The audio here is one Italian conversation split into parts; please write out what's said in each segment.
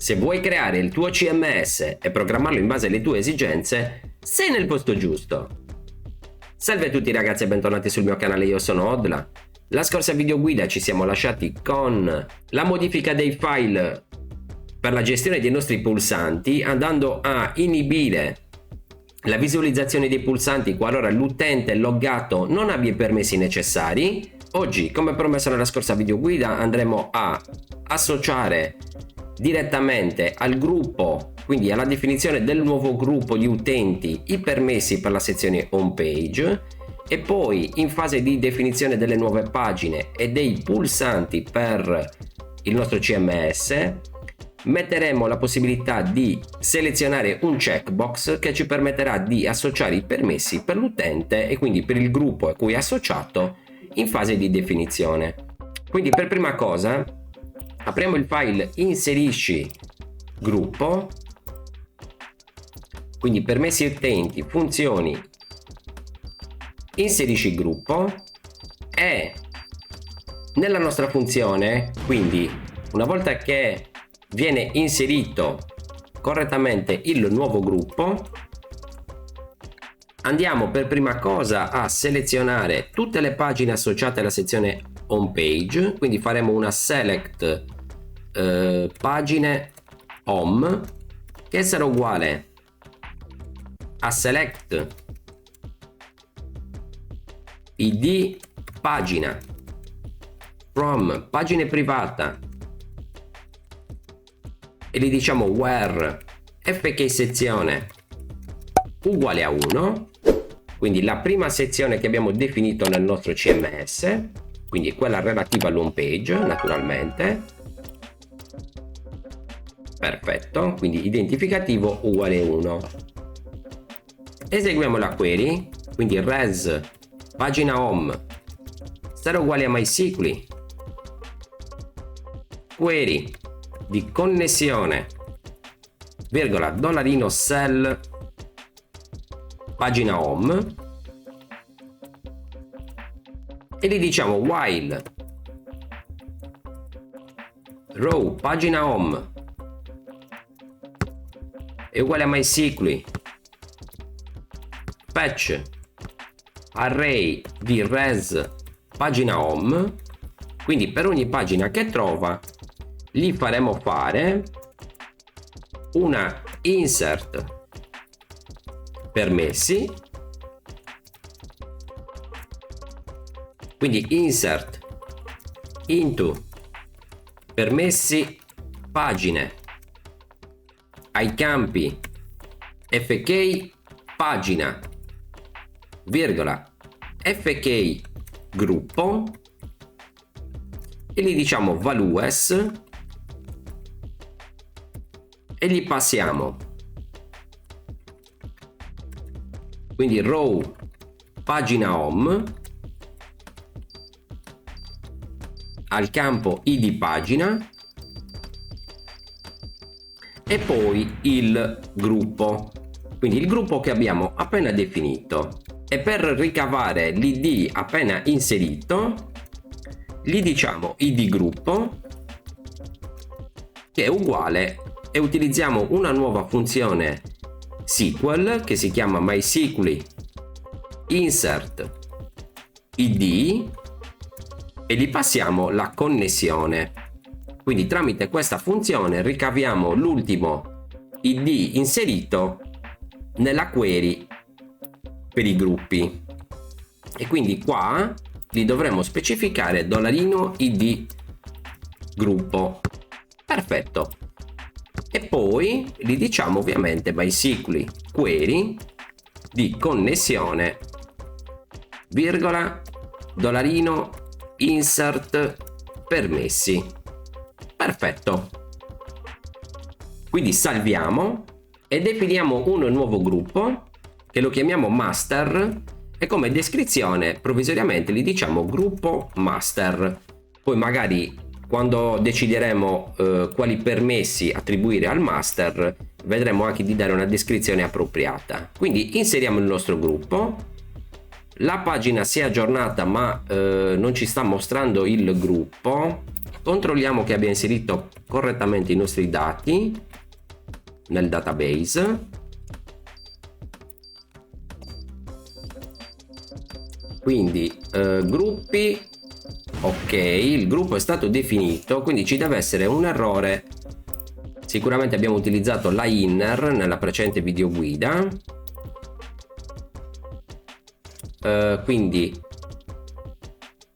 Se vuoi creare il tuo CMS e programmarlo in base alle tue esigenze, sei nel posto giusto. Salve a tutti ragazzi e bentornati sul mio canale, io sono Odla. La scorsa videoguida ci siamo lasciati con la modifica dei file per la gestione dei nostri pulsanti, andando a inibire la visualizzazione dei pulsanti qualora l'utente loggato non abbia i permessi necessari. Oggi, come promesso nella scorsa videoguida, andremo a associare direttamente al gruppo, quindi alla definizione del nuovo gruppo di utenti, i permessi per la sezione home page, e poi in fase di definizione delle nuove pagine e dei pulsanti per il nostro CMS metteremo la possibilità di selezionare un checkbox che ci permetterà di associare i permessi per l'utente e quindi per il gruppo a cui è associato in fase di definizione. Quindi per prima cosa apriamo il file inserisci gruppo, quindi permessi utenti, funzioni, inserisci gruppo, e nella nostra funzione, quindi una volta che viene inserito correttamente il nuovo gruppo, andiamo per prima cosa a selezionare tutte le pagine associate alla sezione home page, quindi faremo una select pagine home che sarà uguale a select id pagina from pagine privata e gli diciamo where fk sezione uguale a 1, quindi la prima sezione che abbiamo definito nel nostro CMS, quindi quella relativa all'home page naturalmente. Perfetto, quindi identificativo uguale 1. Eseguiamo la query, quindi res pagina home sarà uguale a MySQL, query di connessione virgola $sell pagina home e gli diciamo while row pagina home è uguale a MySQL fetch array di res pagina home, quindi per ogni pagina che trova gli faremo fare una insert permessi, quindi insert into permessi pagine ai campi fk pagina virgola fk gruppo e gli diciamo values e gli passiamo quindi row pagina home al campo id pagina e poi il gruppo, quindi il gruppo che abbiamo appena definito, e per ricavare l'id appena inserito gli diciamo id gruppo che è uguale, e utilizziamo una nuova funzione SQL che si chiama MySQL insert id e gli passiamo la connessione, quindi tramite questa funzione ricaviamo l'ultimo id inserito nella query per i gruppi, e quindi qua li dovremo specificare $id gruppo. Perfetto. E poi gli diciamo ovviamente MySQL query di connessione virgola $insert permessi. Perfetto. Quindi salviamo e definiamo un nuovo gruppo che lo chiamiamo master e come descrizione provvisoriamente gli diciamo gruppo master. Poi magari quando decideremo quali permessi attribuire al master vedremo anche di dare una descrizione appropriata. Quindi inseriamo il nostro gruppo, la pagina si è aggiornata ma non ci sta mostrando il gruppo, controlliamo che abbia inserito correttamente i nostri dati nel database. Quindi gruppi, ok, il gruppo è stato definito, quindi ci deve essere un errore. Sicuramente abbiamo utilizzato la inner nella precedente video guida, quindi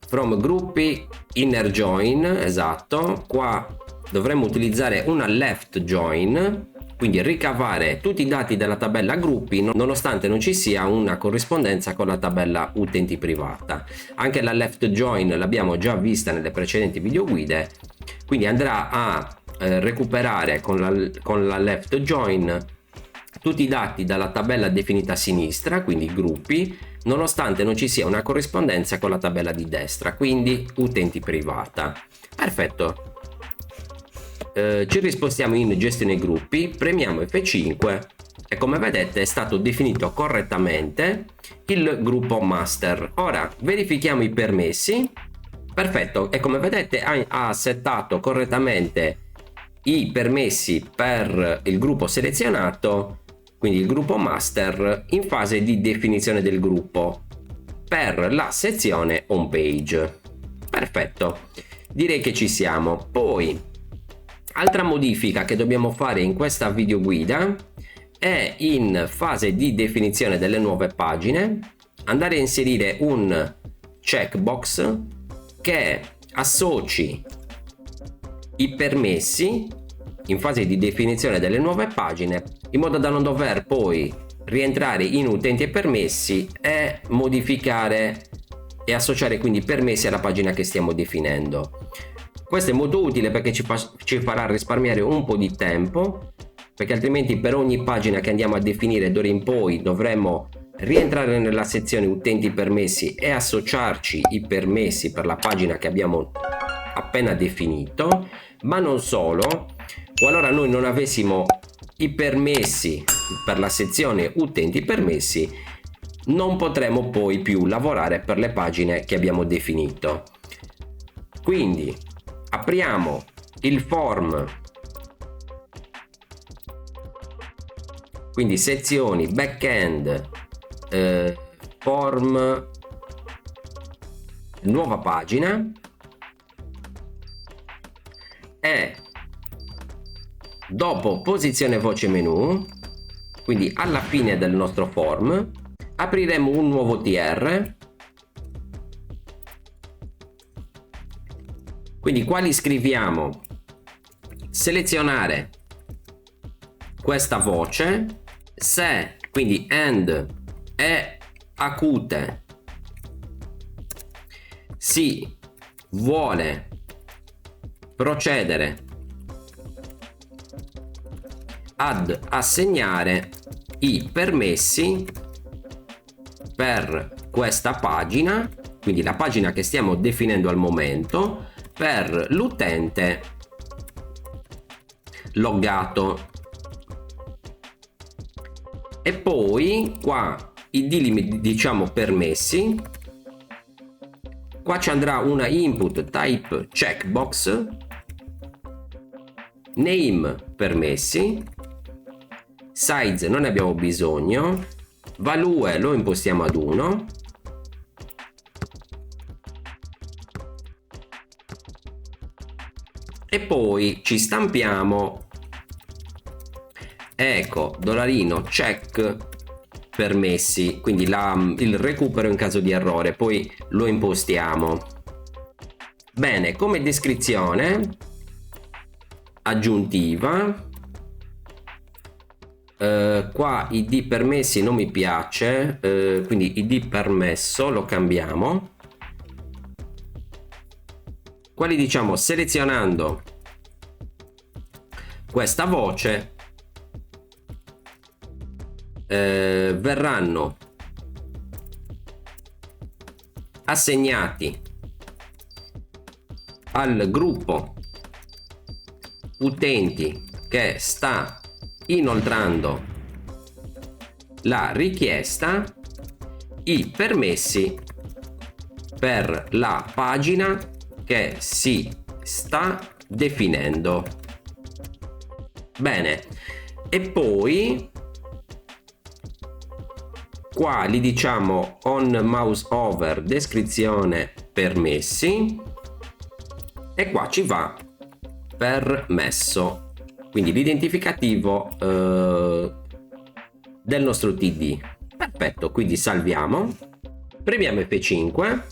from gruppi inner join, esatto. Qua dovremmo utilizzare una left join, quindi ricavare tutti i dati della tabella gruppi nonostante non ci sia una corrispondenza con la tabella utenti privata. Anche la left join l'abbiamo già vista nelle precedenti video guide, quindi andrà a recuperare con la left join tutti i dati dalla tabella definita a sinistra, quindi gruppi, nonostante non ci sia una corrispondenza con la tabella di destra, quindi utenti privata. Perfetto. Ci rispostiamo in gestione gruppi, premiamo F5 e come vedete è stato definito correttamente il gruppo master. Ora verifichiamo i permessi. Perfetto, e come vedete ha settato correttamente i permessi per il gruppo selezionato, quindi il gruppo master, in fase di definizione del gruppo per la sezione home page. Perfetto, direi che ci siamo. Poi altra modifica che dobbiamo fare in questa video guida è in fase di definizione delle nuove pagine andare a inserire un checkbox che associ i permessi in fase di definizione delle nuove pagine, in modo da non dover poi rientrare in utenti e permessi e modificare e associare quindi permessi alla pagina che stiamo definendo. Questo è molto utile perché ci farà risparmiare un po' di tempo, perché altrimenti per ogni pagina che andiamo a definire d'ora in poi dovremo rientrare nella sezione utenti permessi e associarci i permessi per la pagina che abbiamo appena definito. Ma non solo, qualora noi non avessimo i permessi per la sezione utenti permessi, non potremo poi più lavorare per le pagine che abbiamo definito. Quindi apriamo il form, quindi sezioni, backend, form, nuova pagina, e dopo posizione voce menu, quindi alla fine del nostro form, apriremo un nuovo TR. Quindi qua gli scriviamo selezionare questa voce se quindi and è acute si vuole procedere ad assegnare i permessi per questa pagina, quindi la pagina che stiamo definendo al momento, per l'utente loggato. E poi qua i delimiti, diciamo permessi, qua ci andrà una input type checkbox, name permessi, size non ne abbiamo bisogno, value lo impostiamo ad 1, e poi ci stampiamo, ecco, $check permessi, quindi il recupero in caso di errore, poi lo impostiamo. Bene, come descrizione aggiuntiva, qua id permessi non mi piace, quindi id permesso lo cambiamo. Quali diciamo selezionando questa voce verranno assegnati al gruppo utenti che sta inoltrando la richiesta i permessi per la pagina che si sta definendo. Bene, e poi qua gli diciamo on mouse over descrizione permessi e qua ci va permesso, quindi l'identificativo del nostro TD. Perfetto, quindi salviamo, premiamo F5.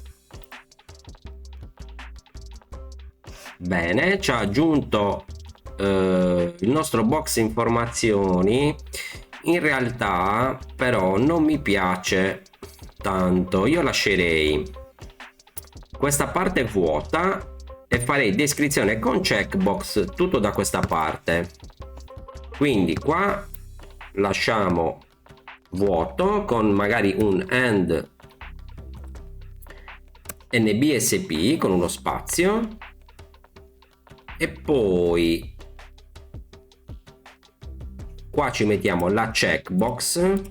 Bene, ci ha aggiunto il nostro box informazioni. In realtà però non mi piace tanto, io lascerei questa parte vuota e farei descrizione con checkbox tutto da questa parte. Quindi qua lasciamo vuoto con magari un end NBSP con uno spazio e poi qua ci mettiamo la checkbox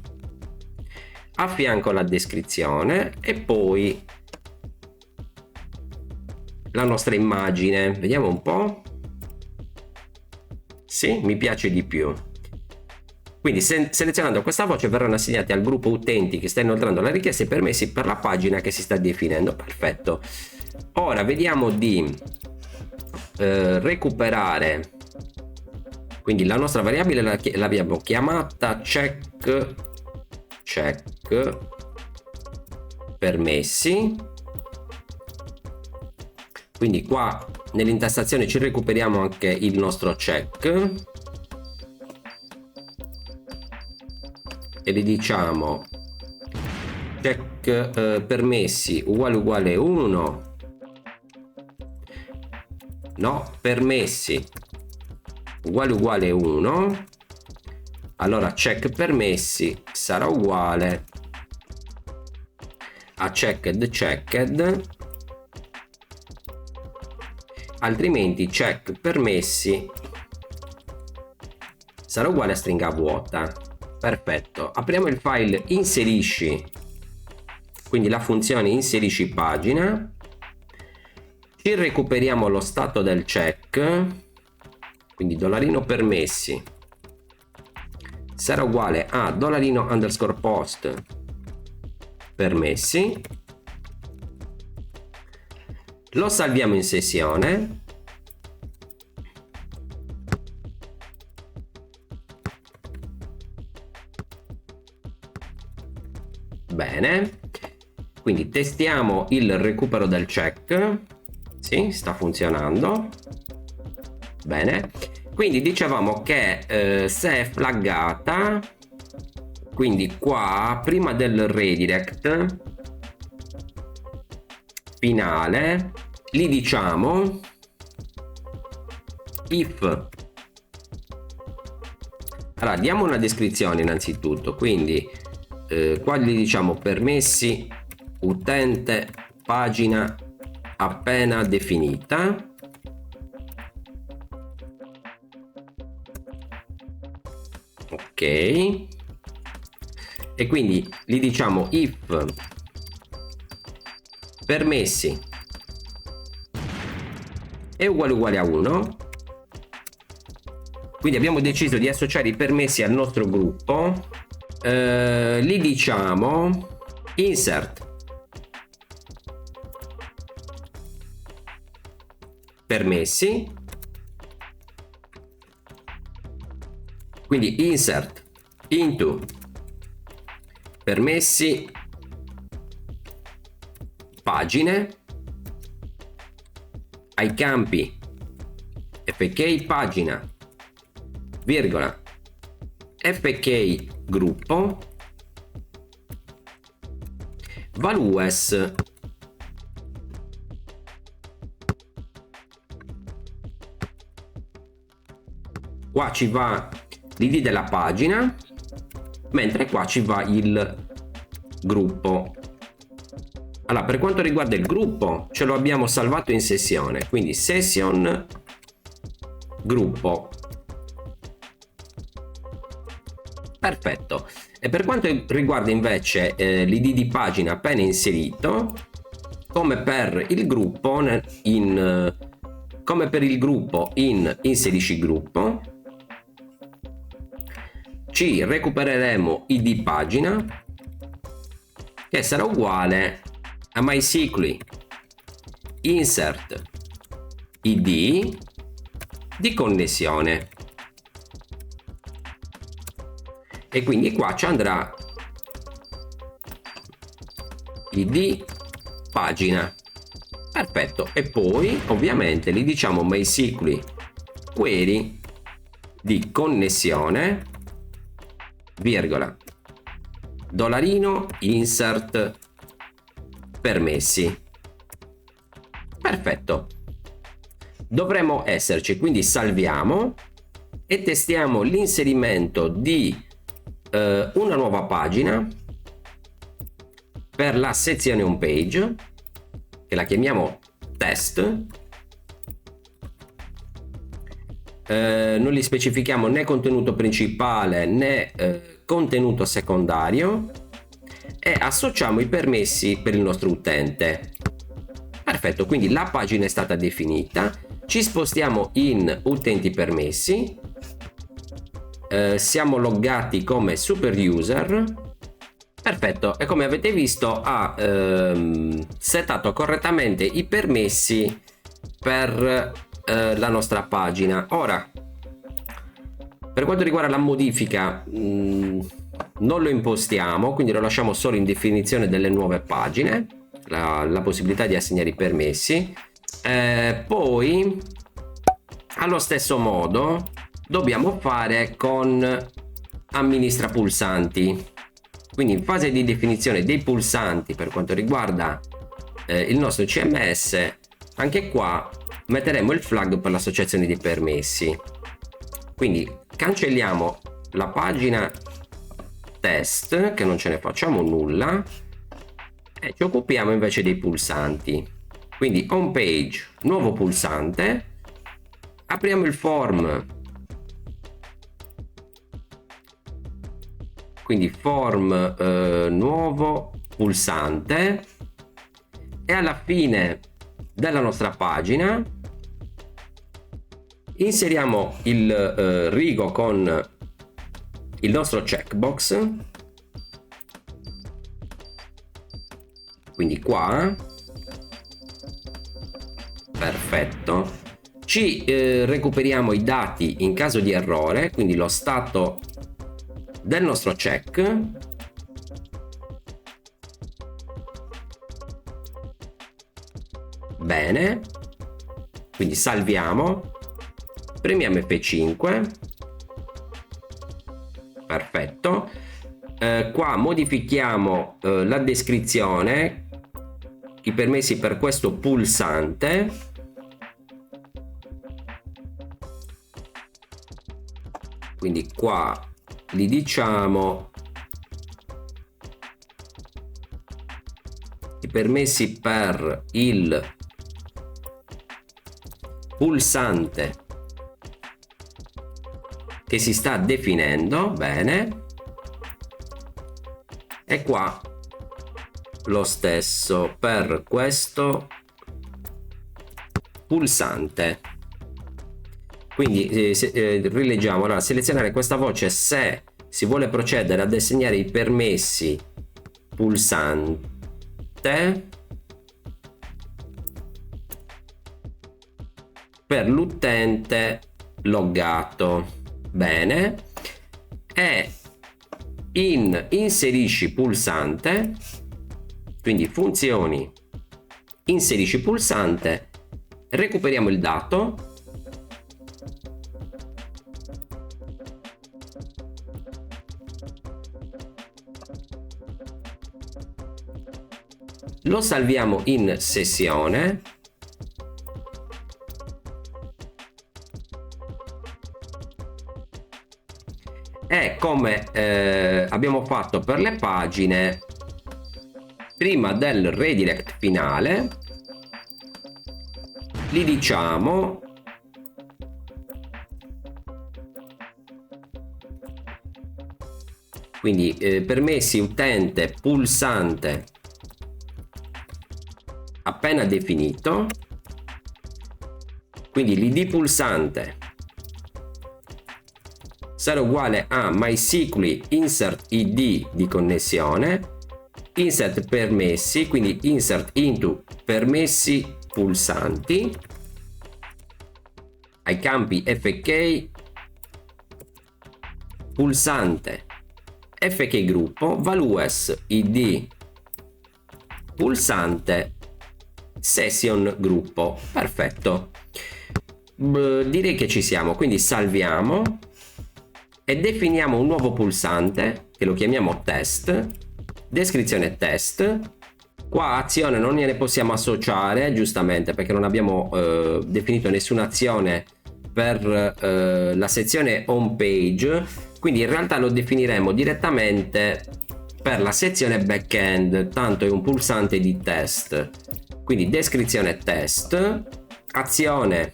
a fianco alla descrizione e poi la nostra immagine. Vediamo un po'. Sì, mi piace di più. Quindi selezionando questa voce verranno assegnati al gruppo utenti che sta inoltrando le richieste permessi per la pagina che si sta definendo. Perfetto. Ora vediamo di recuperare, quindi la nostra variabile l'abbiamo chiamata check permessi, quindi qua nell'intestazione ci recuperiamo anche il nostro check e gli diciamo check permessi uguale 1, no, permessi uguale 1, allora check permessi sarà uguale a checked, altrimenti check permessi sarà uguale a stringa vuota. Perfetto, apriamo il file inserisci, quindi la funzione inserisci pagina, ci recuperiamo lo stato del check, quindi $permessi sarà uguale a $_post permessi, lo salviamo in sessione, bene, quindi testiamo il recupero del check. Sì, sta funzionando bene. Quindi dicevamo che se è flaggata, quindi qua prima del redirect finale gli diciamo if, allora diamo una descrizione innanzitutto, quindi qua gli diciamo permessi utente pagina appena definita, ok, e quindi gli diciamo if permessi è uguale a 1, quindi abbiamo deciso di associare i permessi al nostro gruppo, gli diciamo insert permessi, quindi insert into permessi pagine, ai campi fk pagina virgola fk gruppo values qua ci va l'id della pagina, mentre qua ci va il gruppo. Allora, per quanto riguarda il gruppo, ce lo abbiamo salvato in sessione, quindi session gruppo. Perfetto. E per quanto riguarda invece l'id di pagina appena inserito, come per il gruppo in come per il gruppo in inserisci gruppo, ci recupereremo id pagina, che sarà uguale a MySQL insert id di connessione, e quindi qua ci andrà id pagina. Perfetto, e poi ovviamente gli diciamo MySQL query di connessione virgola dollarino insert permessi. Perfetto, dovremmo esserci, quindi salviamo e testiamo l'inserimento di una nuova pagina per la sezione home page, che la chiamiamo test. Non gli specifichiamo né contenuto principale né contenuto secondario, e associamo i permessi per il nostro utente. Perfetto, quindi la pagina è stata definita, ci spostiamo in utenti permessi, siamo loggati come super user. Perfetto, e come avete visto ha settato correttamente i permessi per la nostra pagina. Ora, per quanto riguarda la modifica, non lo impostiamo, quindi lo lasciamo solo in definizione delle nuove pagine, la possibilità di assegnare i permessi. Poi allo stesso modo dobbiamo fare con amministra pulsanti. Quindi in fase di definizione dei pulsanti per quanto riguarda il nostro CMS, anche qua metteremo il flag per l'associazione dei permessi. Quindi cancelliamo la pagina test, che non ce ne facciamo nulla, e ci occupiamo invece dei pulsanti. Quindi home page, nuovo pulsante, apriamo il form, quindi form nuovo pulsante, e alla fine della nostra pagina inseriamo il rigo con il nostro checkbox, quindi qua. Perfetto, ci recuperiamo i dati in caso di errore, quindi lo stato del nostro check, bene, quindi salviamo, premiamo F5, perfetto. Qua modifichiamo la descrizione, i permessi per questo pulsante, quindi qua gli diciamo i permessi per il pulsante che si sta definendo, bene, e qua lo stesso per questo pulsante. Quindi rileggiamo, allora selezionare questa voce se si vuole procedere ad assegnare i permessi pulsante per l'utente loggato, bene, e in inserisci pulsante, quindi funzioni inserisci pulsante, recuperiamo il dato, lo salviamo in sessione, e come abbiamo fatto per le pagine, prima del redirect finale gli diciamo quindi permessi utente pulsante appena definito, quindi l'id pulsante sarà uguale a MySQL insert id di connessione, insert permessi, quindi insert into permessi pulsanti, ai campi fk pulsante fk gruppo values id pulsante session gruppo. Perfetto, direi che ci siamo, quindi salviamo e definiamo un nuovo pulsante che lo chiamiamo test, descrizione test. Qua azione non gliene possiamo associare, giustamente perché non abbiamo definito nessuna azione per la sezione home page, quindi in realtà lo definiremo direttamente per la sezione backend, tanto è un pulsante di test. Quindi descrizione test, azione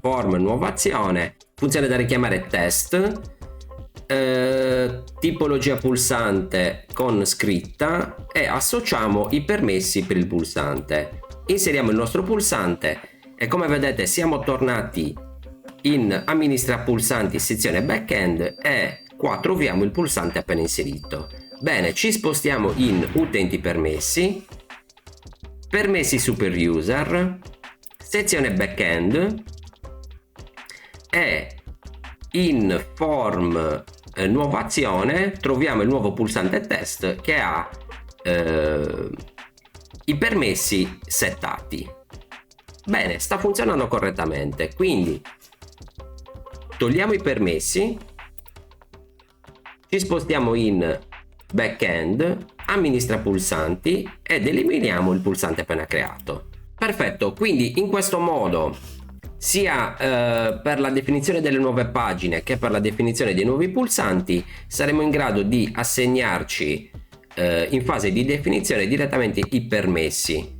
form nuova azione, funzione da richiamare test, tipologia pulsante con scritta e associamo i permessi per il pulsante. Inseriamo il nostro pulsante e come vedete siamo tornati in amministra pulsanti sezione backend e qua troviamo il pulsante appena inserito. Bene, ci spostiamo in utenti permessi, permessi super user, sezione backend e in form nuova azione troviamo il nuovo pulsante test che ha i permessi settati. Bene, sta funzionando correttamente, quindi togliamo i permessi, ci spostiamo in backend, amministra pulsanti ed eliminiamo il pulsante appena creato. Perfetto, quindi in questo modo sia per la definizione delle nuove pagine che per la definizione dei nuovi pulsanti saremo in grado di assegnarci in fase di definizione direttamente i permessi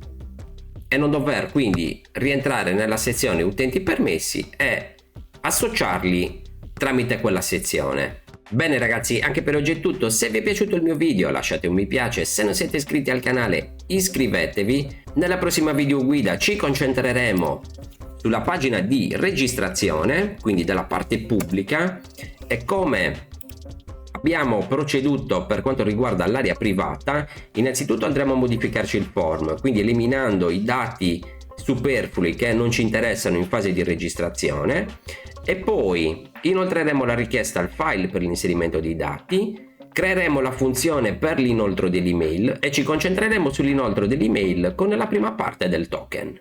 e non dover quindi rientrare nella sezione utenti permessi e associarli tramite quella sezione. Bene ragazzi, anche per oggi è tutto. Se vi è piaciuto il mio video lasciate un mi piace, se non siete iscritti al canale iscrivetevi. Nella prossima video guida ci concentreremo sulla pagina di registrazione, quindi della parte pubblica, e come abbiamo proceduto per quanto riguarda l'area privata. Innanzitutto andremo a modificarci il form, quindi eliminando i dati superflui che non ci interessano in fase di registrazione, e poi inoltreremo la richiesta al file per l'inserimento dei dati, creeremo la funzione per l'inoltro dell'email e ci concentreremo sull'inoltro dell'email con la prima parte del token.